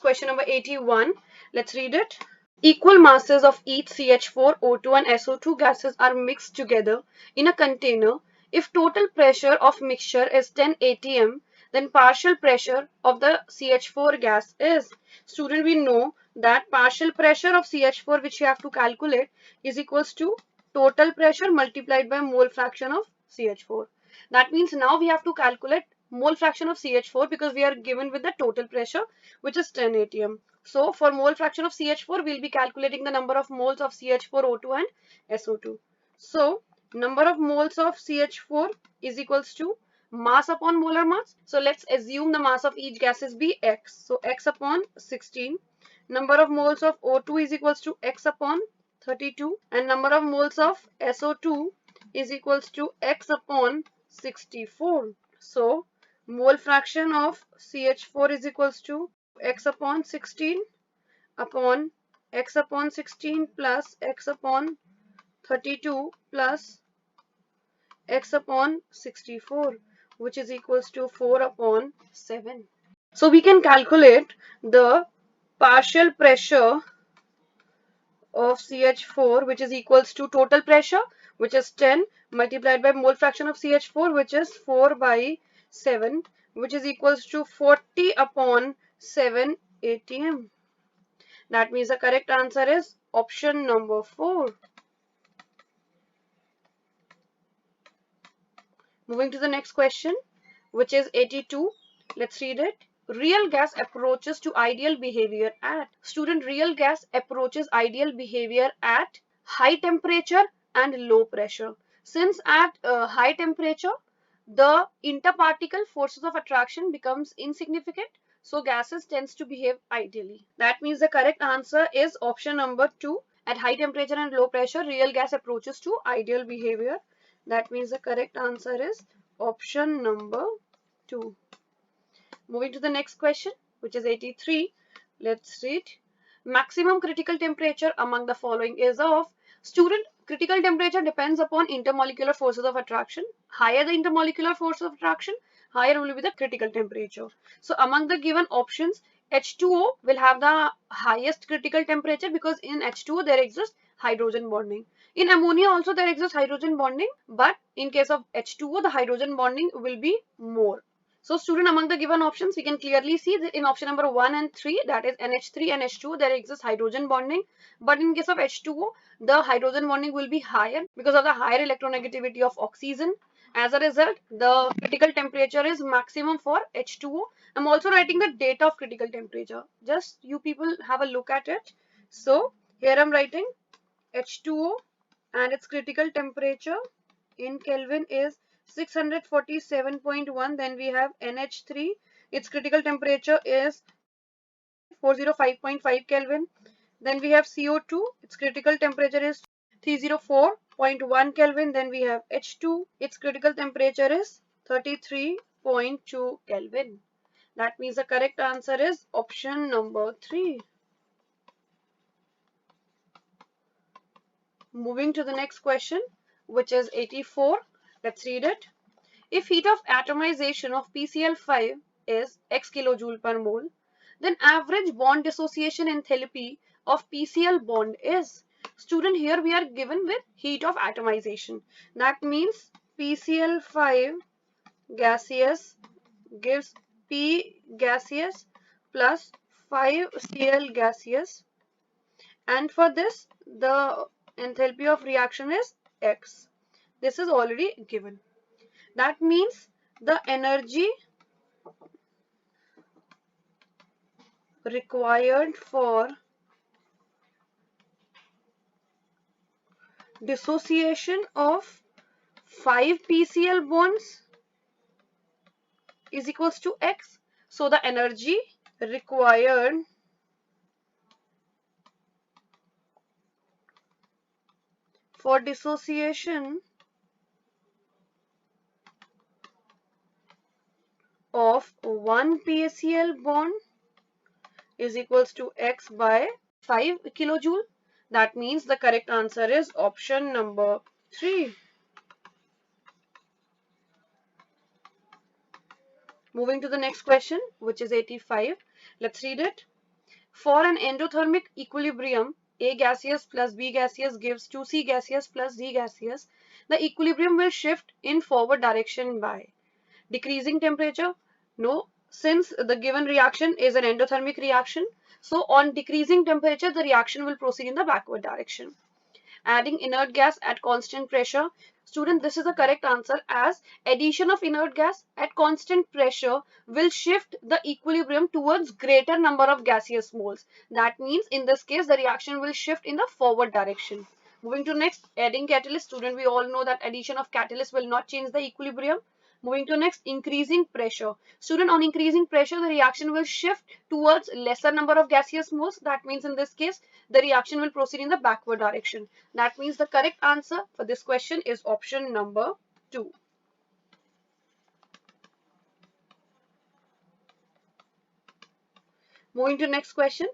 Question number 81. Let's read it. Equal masses of each CH4, O2 and SO2 gases are mixed together in a container. If total pressure of mixture is 10 atm, then partial pressure of the CH4 gas is. Student, we know that partial pressure of CH4 which you have to calculate is equals to total pressure multiplied by mole fraction of CH4. That means now we have to calculate mole fraction of CH4 because we are given with the total pressure which is 10 atm. So for mole fraction of CH4, we'll be calculating the number of moles of CH4O2 and SO2. So number of moles of CH4 is equals to mass upon molar mass. So let's assume the mass of each gas is be X. So X upon 16. Number of moles of O2 is equals to X upon 32. And number of moles of SO2 is equals to X upon 64. So mole fraction of CH4 is equals to X upon 16 upon X upon 16 plus X upon 32 plus X upon 64, which is equals to 4 upon 7. So we can calculate the partial pressure of CH4, which is equals to total pressure, which is 10 multiplied by mole fraction of CH4, which is 4 by 7, which is equals to 40 upon 7 atm. That means the correct answer is option number 4. Moving to the next question, which is 82. Let's read it. Real gas approaches to ideal behavior at. Student, real gas approaches ideal behavior at high temperature and low pressure. Since at high temperature, the interparticle forces of attraction becomes insignificant, so gases tends to behave ideally. That means the correct answer is option number 2. At high temperature and low pressure, real gas approaches to ideal behavior. That means the correct answer is option number 2. Moving to the next question, which is 83. Let's read. Maximum critical temperature among the following is of. Student, critical temperature depends upon intermolecular forces of attraction. Higher the intermolecular force of attraction, higher will be the critical temperature. So among the given options, H2O will have the highest critical temperature because in H2O there exists hydrogen bonding. In ammonia also there exists hydrogen bonding, but in case of H2O the hydrogen bonding will be more. So student, among the given options, we can clearly see that in option number 1 and 3, that is NH3 and H2, there exists hydrogen bonding. But in case of H2O, the hydrogen bonding will be higher because of the higher electronegativity of oxygen. As a result, the critical temperature is maximum for H2O. I'm also writing the date of critical temperature. Just you people have a look at it. So here I'm writing H2O and its critical temperature in Kelvin is 647.1. Then we have NH3. Its critical temperature is 405.5 Kelvin. Then we have CO2. Its critical temperature is 304.1 Kelvin. Then we have H2. Its critical temperature is 33.2 Kelvin. That means the correct answer is option number 3. Moving to the next question, which is 84. Let's read it. If heat of atomization of PCl5 is x kilojoule per mole, then average bond dissociation enthalpy of PCl bond is. Student, here we are given with heat of atomization. That means PCl5 gaseous gives P gaseous plus 5Cl gaseous, and for this the enthalpy of reaction is X. This is already given. That means the energy required for dissociation of 5 PCl bonds is equals to X. So the energy required for dissociation of 1 PCl bond is equals to X by 5 kilojoule. That means the correct answer is option number 3. Moving to the next question, which is 85. Let's read it. For an endothermic equilibrium, A gaseous plus B gaseous gives 2C gaseous plus D gaseous. The equilibrium will shift in forward direction by decreasing temperature? No, since the given reaction is an endothermic reaction. So on decreasing temperature, the reaction will proceed in the backward direction. Adding inert gas at constant pressure. Student, this is the correct answer, as addition of inert gas at constant pressure will shift the equilibrium towards greater number of gaseous moles. That means in this case the reaction will shift in the forward direction. Moving to next, adding catalyst. Student, we all know that addition of catalyst will not change the equilibrium. Moving to next, increasing pressure. Student, on increasing pressure, the reaction will shift towards lesser number of gaseous moles. That means in this case, the reaction will proceed in the backward direction. That means the correct answer for this question is option number 2. Moving to next question.